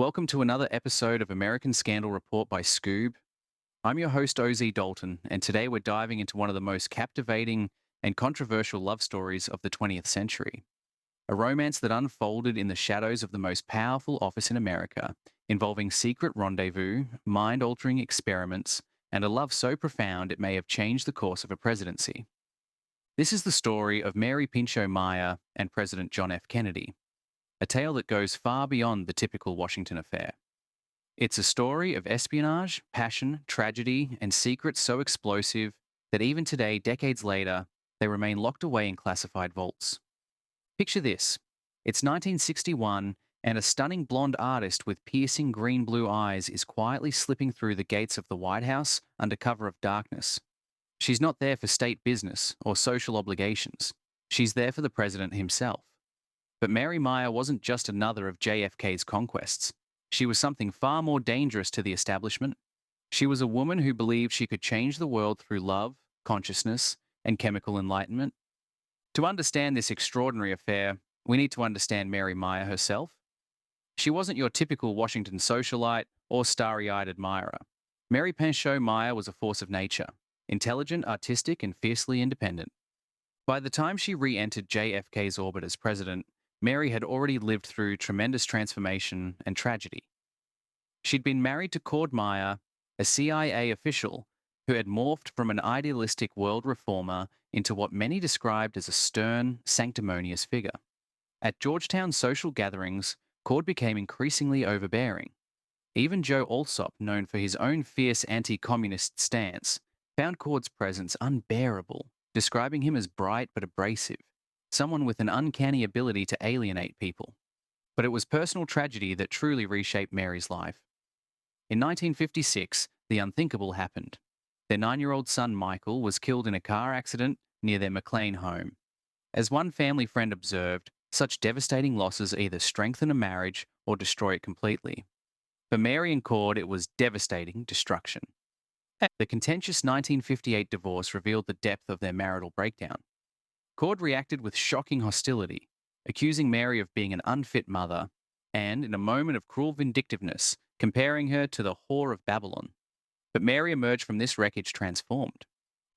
Welcome to another episode of American Scandal Report by Skoob. I'm your host, OZ Dalton, and today we're diving into one of the most captivating and controversial love stories of the 20th century. A romance that unfolded in the shadows of the most powerful office in America, involving secret rendezvous, mind altering experiments, and a love so profound it may have changed the course of a presidency. This is the story of Mary Meyer and President John F. Kennedy, a tale that goes far beyond the typical Washington affair. It's a story of espionage, passion, tragedy, and secrets so explosive that even today, decades later, they remain locked away in classified vaults. Picture this. It's 1961, and a stunning blonde artist with piercing green-blue eyes is quietly slipping through the gates of the White House under cover of darkness. She's not there for state business or social obligations. She's there for the president himself. But Mary Meyer wasn't just another of JFK's conquests. She was something far more dangerous to the establishment. She was a woman who believed she could change the world through love, consciousness, and chemical enlightenment. To understand this extraordinary affair, we need to understand Mary Meyer herself. She wasn't your typical Washington socialite or starry-eyed admirer. Mary Pinchot Meyer was a force of nature, intelligent, artistic, and fiercely independent. By the time she re-entered JFK's orbit as president, Mary had already lived through tremendous transformation and tragedy. She'd been married to Cord Meyer, a CIA official who had morphed from an idealistic world reformer into what many described as a stern, sanctimonious figure. At Georgetown social gatherings, Cord became increasingly overbearing. Even Joe Alsop, known for his own fierce anti-communist stance, found Cord's presence unbearable, describing him as bright but abrasive, someone with an uncanny ability to alienate people. But it was personal tragedy that truly reshaped Mary's life. In 1956, the unthinkable happened. Their 9-year-old son Michael was killed in a car accident near their McLean home. As one family friend observed, such devastating losses either strengthen a marriage or destroy it completely. For Mary and Cord, it was devastating destruction. The contentious 1958 divorce revealed the depth of their marital breakdown. Cord reacted with shocking hostility, accusing Mary of being an unfit mother, and, in a moment of cruel vindictiveness, comparing her to the whore of Babylon. But Mary emerged from this wreckage transformed.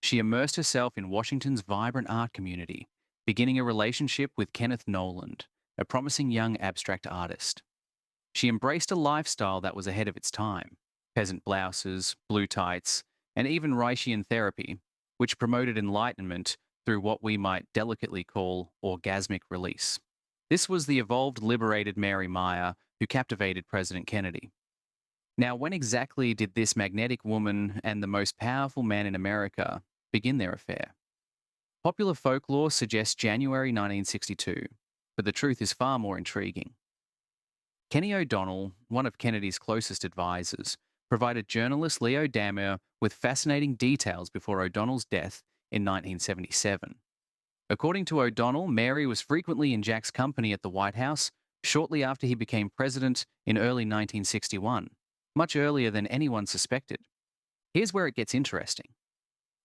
She immersed herself in Washington's vibrant art community, beginning a relationship with Kenneth Noland, a promising young abstract artist. She embraced a lifestyle that was ahead of its time: peasant blouses, blue tights, and even Reichian therapy, which promoted enlightenment through what we might delicately call orgasmic release. This was the evolved, liberated Mary Meyer who captivated President Kennedy. Now, when exactly did this magnetic woman and the most powerful man in America begin their affair? Popular folklore suggests January 1962, but the truth is far more intriguing. Kenny O'Donnell, one of Kennedy's closest advisors, provided journalist Leo Damer with fascinating details before O'Donnell's death in 1977. According to O'Donnell, Mary was frequently in Jack's company at the White House shortly after he became president in early 1961, much earlier than anyone suspected. Here's where it gets interesting.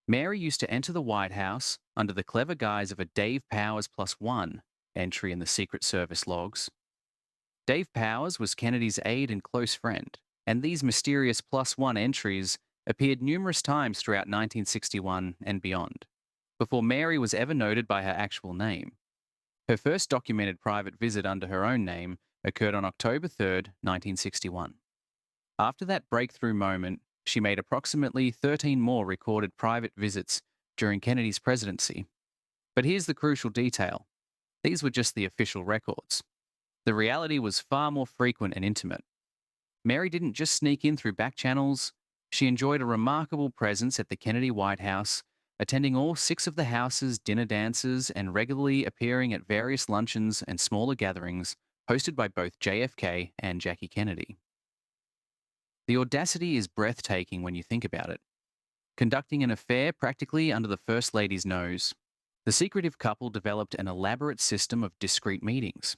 Mary used to enter the White House under the clever guise of a Dave Powers +1 entry in the Secret Service logs. Dave Powers was Kennedy's aide and close friend, and these mysterious +1 entries appeared numerous times throughout 1961 and beyond, before Mary was ever noted by her actual name. Her first documented private visit under her own name occurred on October 3, 1961. After that breakthrough moment, she made approximately 13 more recorded private visits during Kennedy's presidency. But here's the crucial detail. These were just the official records. The reality was far more frequent and intimate. Mary didn't just sneak in through back channels. She enjoyed a remarkable presence at the Kennedy White House, attending all 6 of the house's dinner dances and regularly appearing at various luncheons and smaller gatherings hosted by both JFK and Jackie Kennedy. The audacity is breathtaking when you think about it. Conducting an affair practically under the First Lady's nose, the secretive couple developed an elaborate system of discreet meetings.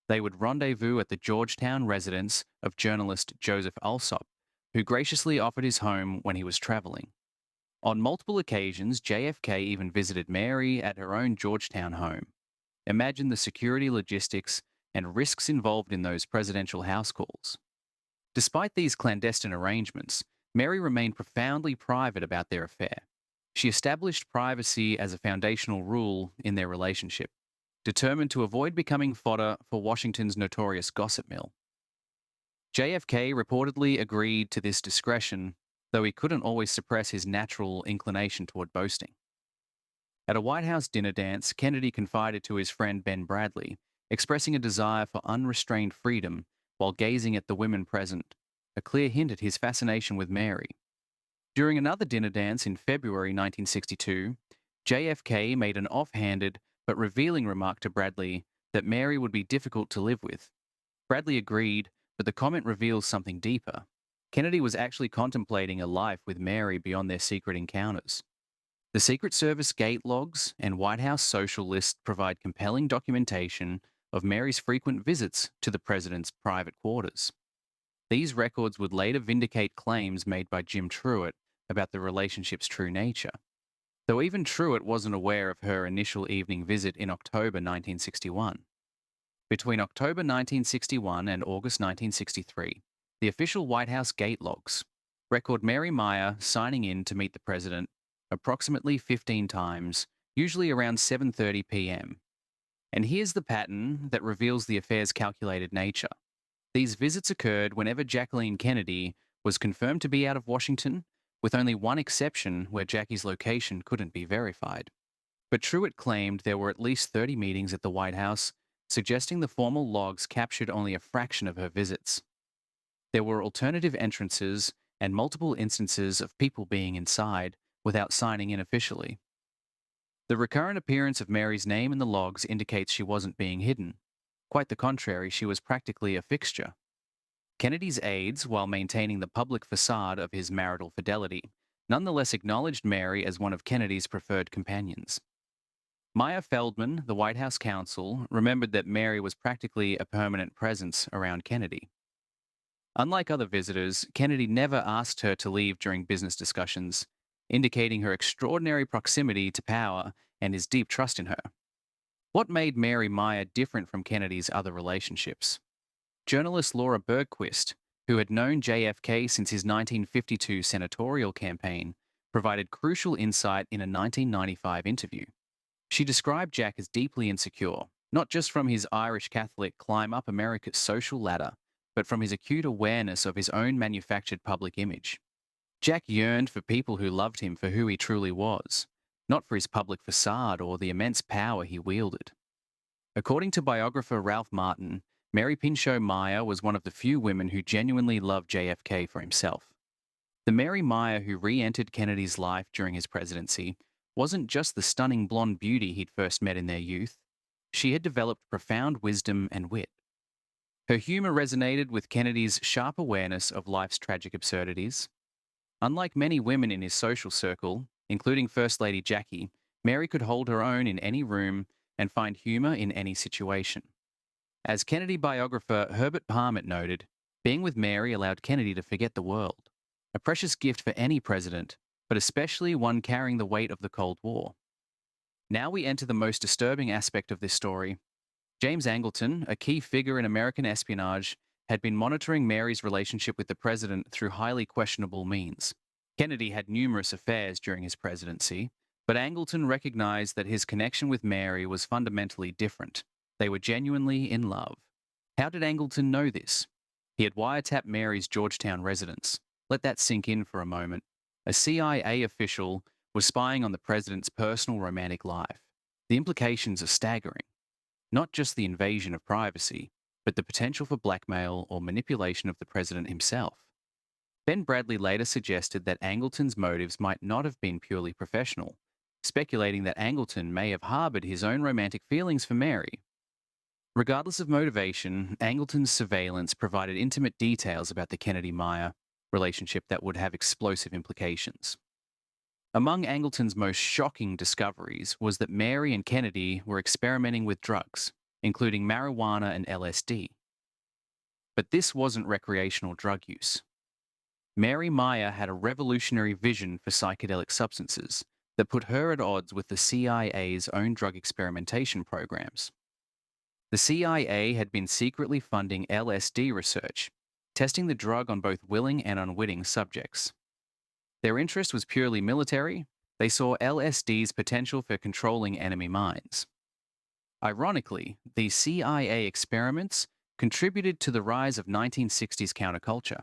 They would rendezvous at the Georgetown residence of journalist Joseph Alsop, who graciously offered his home when he was traveling. On multiple occasions, JFK even visited Mary at her own Georgetown home. Imagine the security logistics and risks involved in those presidential house calls. Despite these clandestine arrangements, Mary remained profoundly private about their affair. She established privacy as a foundational rule in their relationship, determined to avoid becoming fodder for Washington's notorious gossip mill. JFK reportedly agreed to this discretion, though he couldn't always suppress his natural inclination toward boasting. At a White House dinner dance, Kennedy confided to his friend Ben Bradley, expressing a desire for unrestrained freedom while gazing at the women present, a clear hint at his fascination with Mary. During another dinner dance in February 1962, JFK made an offhanded but revealing remark to Bradley that Mary would be difficult to live with. Bradley agreed, but the comment reveals something deeper. Kennedy was actually contemplating a life with Mary beyond their secret encounters. The Secret Service gate logs and White House social list provide compelling documentation of Mary's frequent visits to the president's private quarters. These records would later vindicate claims made by Jim Truitt about the relationship's true nature, though even Truitt wasn't aware of her initial evening visit in October 1961. Between October 1961 and August 1963, the official White House gate logs record Mary Meyer signing in to meet the president approximately 15 times, usually around 7:30 p.m. And here's the pattern that reveals the affair's calculated nature. These visits occurred whenever Jacqueline Kennedy was confirmed to be out of Washington, with only one exception where Jackie's location couldn't be verified. But Truitt claimed there were at least 30 meetings at the White House, suggesting the formal logs captured only a fraction of her visits. There were alternative entrances and multiple instances of people being inside without signing in officially. The recurrent appearance of Mary's name in the logs indicates she wasn't being hidden. Quite the contrary, she was practically a fixture. Kennedy's aides, while maintaining the public facade of his marital fidelity, nonetheless acknowledged Mary as one of Kennedy's preferred companions. Maya Feldman, the White House counsel, remembered that Mary was practically a permanent presence around Kennedy. Unlike other visitors, Kennedy never asked her to leave during business discussions, indicating her extraordinary proximity to power and his deep trust in her. What made Mary Meyer different from Kennedy's other relationships? Journalist Laura Bergquist, who had known JFK since his 1952 senatorial campaign, provided crucial insight in a 1995 interview. She described Jack as deeply insecure, not just from his Irish Catholic climb up America's social ladder, but from his acute awareness of his own manufactured public image. Jack yearned for people who loved him for who he truly was, not for his public facade or the immense power he wielded. According to biographer Ralph Martin, Mary Pinchot Meyer was one of the few women who genuinely loved JFK for himself. The Mary Meyer who re-entered Kennedy's life during his presidency wasn't just the stunning blonde beauty he'd first met in their youth. She had developed profound wisdom and wit. Her humor resonated with Kennedy's sharp awareness of life's tragic absurdities. Unlike many women in his social circle, including First Lady Jackie, Mary could hold her own in any room and find humor in any situation. As Kennedy biographer Herbert Parmet noted, being with Mary allowed Kennedy to forget the world, a precious gift for any president, but especially one carrying the weight of the Cold War. Now we enter the most disturbing aspect of this story. James Angleton, a key figure in American espionage, had been monitoring Mary's relationship with the president through highly questionable means. Kennedy had numerous affairs during his presidency, but Angleton recognized that his connection with Mary was fundamentally different. They were genuinely in love. How did Angleton know this? He had wiretapped Mary's Georgetown residence. Let that sink in for a moment. A CIA official was spying on the president's personal romantic life. The implications are staggering. Not just the invasion of privacy, but the potential for blackmail or manipulation of the president himself. Ben Bradley later suggested that Angleton's motives might not have been purely professional, speculating that Angleton may have harbored his own romantic feelings for Mary. Regardless of motivation, Angleton's surveillance provided intimate details about the Kennedy-Meyer relationship that would have explosive implications. Among Angleton's most shocking discoveries was that Mary and Kennedy were experimenting with drugs, including marijuana and LSD. But this wasn't recreational drug use. Mary Meyer had a revolutionary vision for psychedelic substances that put her at odds with the CIA's own drug experimentation programs. The CIA had been secretly funding LSD research, testing the drug on both willing and unwitting subjects. Their interest was purely military. They saw LSD's potential for controlling enemy minds. Ironically, these CIA experiments contributed to the rise of 1960s counterculture,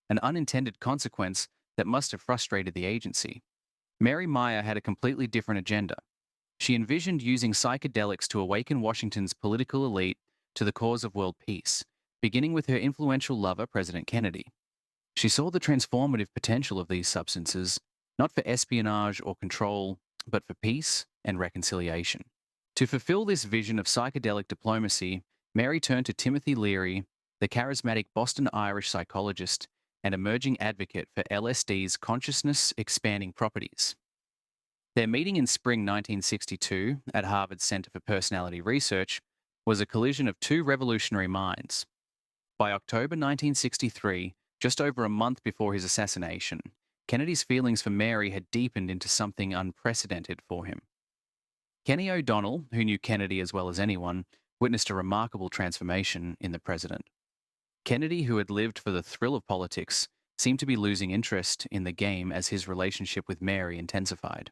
an unintended consequence that must have frustrated the agency. Mary Meyer had a completely different agenda. She envisioned using psychedelics to awaken Washington's political elite to the cause of world peace, beginning with her influential lover, President Kennedy. She saw the transformative potential of these substances, not for espionage or control, but for peace and reconciliation. To fulfill this vision of psychedelic diplomacy, Mary turned to Timothy Leary, the charismatic Boston Irish psychologist and emerging advocate for LSD's consciousness-expanding properties. Their meeting in spring 1962 at Harvard's Center for Personality Research was a collision of two revolutionary minds. By October 1963, just over a month before his assassination, Kennedy's feelings for Mary had deepened into something unprecedented for him. Kenny O'Donnell, who knew Kennedy as well as anyone, witnessed a remarkable transformation in the president. Kennedy, who had lived for the thrill of politics, seemed to be losing interest in the game as his relationship with Mary intensified.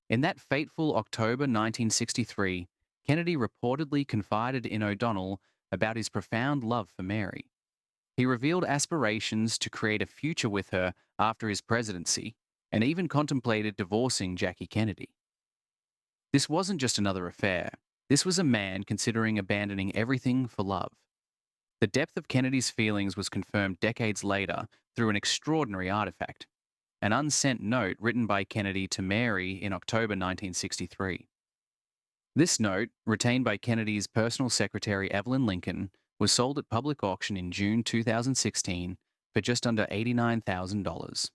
In that fateful October 1963, Kennedy reportedly confided in O'Donnell about his profound love for Mary. He revealed aspirations to create a future with her after his presidency, and even contemplated divorcing Jackie Kennedy. This wasn't just another affair. This was a man considering abandoning everything for love. The depth of Kennedy's feelings was confirmed decades later through an extraordinary artifact, an unsent note written by Kennedy to Mary in October 1963. This note, retained by Kennedy's personal secretary Evelyn Lincoln, was sold at public auction in June 2016 for just under $89,000.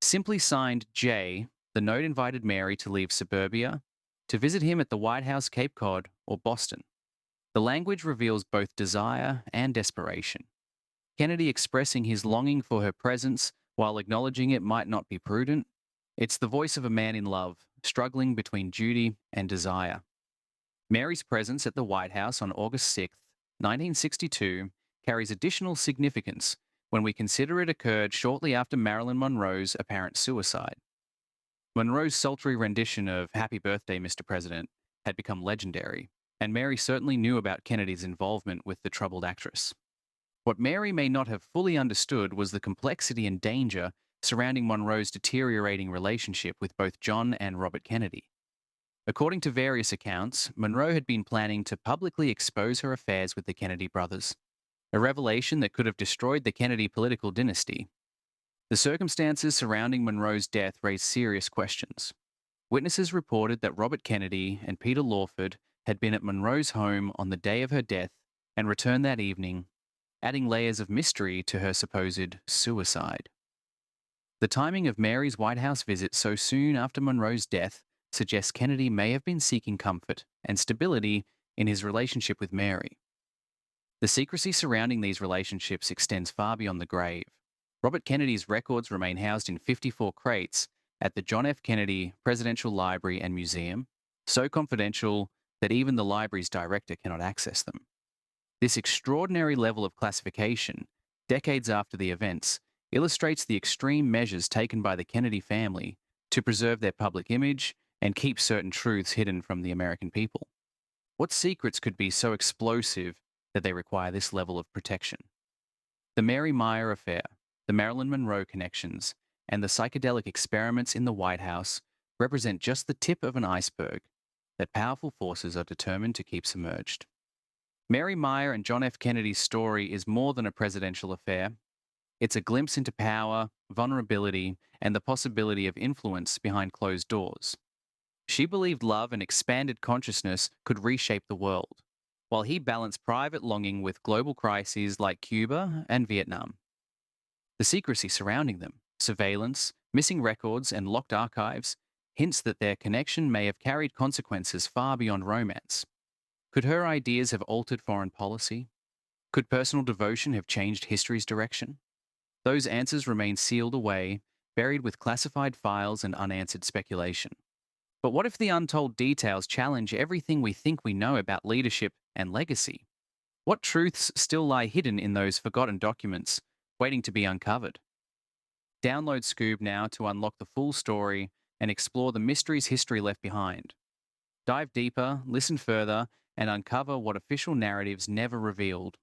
Simply signed J, the note invited Mary to leave suburbia, to visit him at the White House, Cape Cod, or Boston. The language reveals both desire and desperation. Kennedy expressing his longing for her presence while acknowledging it might not be prudent. It's the voice of a man in love, struggling between duty and desire. Mary's presence at the White House on August 6, 1962, carries additional significance when we consider it occurred shortly after Marilyn Monroe's apparent suicide. Monroe's sultry rendition of Happy Birthday, Mr. President had become legendary, and Mary certainly knew about Kennedy's involvement with the troubled actress. What Mary may not have fully understood was the complexity and danger surrounding Monroe's deteriorating relationship with both John and Robert Kennedy. According to various accounts, Monroe had been planning to publicly expose her affairs with the Kennedy brothers, a revelation that could have destroyed the Kennedy political dynasty. The circumstances surrounding Monroe's death raised serious questions. Witnesses reported that Robert Kennedy and Peter Lawford had been at Monroe's home on the day of her death and returned that evening, adding layers of mystery to her supposed suicide. The timing of Mary's White House visit so soon after Monroe's death suggests Kennedy may have been seeking comfort and stability in his relationship with Mary. The secrecy surrounding these relationships extends far beyond the grave. Robert Kennedy's records remain housed in 54 crates at the John F. Kennedy Presidential Library and Museum, so confidential that even the library's director cannot access them. This extraordinary level of classification, decades after the events, illustrates the extreme measures taken by the Kennedy family to preserve their public image and keep certain truths hidden from the American people. What secrets could be so explosive that they require this level of protection? The Mary Meyer affair, the Marilyn Monroe connections, and the psychedelic experiments in the White House represent just the tip of an iceberg that powerful forces are determined to keep submerged. Mary Meyer and John F. Kennedy's story is more than a presidential affair. It's a glimpse into power, vulnerability, and the possibility of influence behind closed doors. She believed love and expanded consciousness could reshape the world, while he balanced private longing with global crises like Cuba and Vietnam. The secrecy surrounding them, surveillance, missing records, and locked archives, hints that their connection may have carried consequences far beyond romance. Could her ideas have altered foreign policy? Could personal devotion have changed history's direction? Those answers remain sealed away, buried with classified files and unanswered speculation. But what if the untold details challenge everything we think we know about leadership and legacy? What truths still lie hidden in those forgotten documents waiting to be uncovered. Download Skoob now to unlock the full story and explore the mysteries history left behind. Dive deeper, listen further, and uncover what official narratives never revealed.